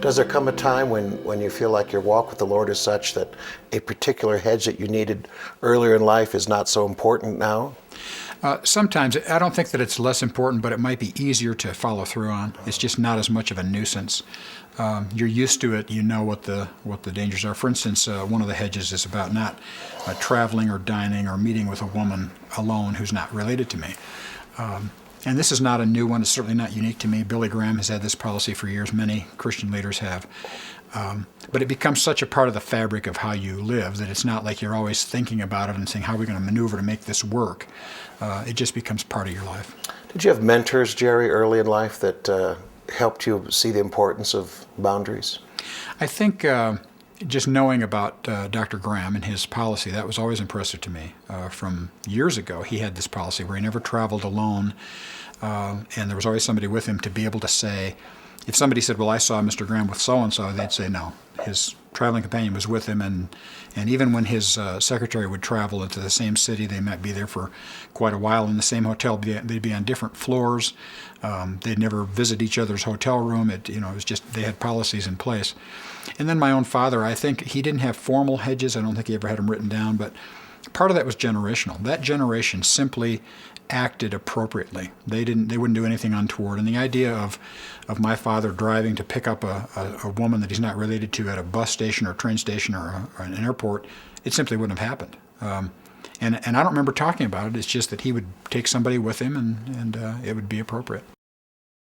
Does there come a time when you feel like your walk with the Lord is such that a particular hedge that you needed earlier in life is not so important now? Sometimes I don't think that it's less important, but it might be easier to follow through on. It's just not as much of a nuisance. You're used to it. You know what the dangers are. For instance, one of the hedges is about not traveling or dining or meeting with a woman alone who's not related to me. And this is not a new one. It's certainly not unique to me. Billy Graham has had this policy for years. Many Christian leaders have. But it becomes such a part of the fabric of how you live that it's not like you're always thinking about it and saying, how are we going to maneuver to make this work? It just becomes part of your life. Did you have mentors, Jerry, early in life that helped you see the importance of boundaries? I think just knowing about Dr. Graham and his policy, that was always impressive to me. From years ago, he had this policy where he never traveled alone, and there was always somebody with him to be able to say, if somebody said, well, I saw Mr. Graham with so-and-so, they'd say no. His traveling companion was with him, and even when his secretary would travel into the same city, they might be there for quite a while in the same hotel. They'd be on different floors. They'd never visit each other's hotel room. It was just they had policies in place. And then my own father, I think he didn't have formal hedges. I don't think he ever had them written down, but part of that was generational. That generation simply acted appropriately. They wouldn't do anything untoward. And the idea of my father driving to pick up a woman that he's not related to at a bus station or a train station or an airport, it simply wouldn't have happened. And I don't remember talking about it. It's just that he would take somebody with him and it would be appropriate.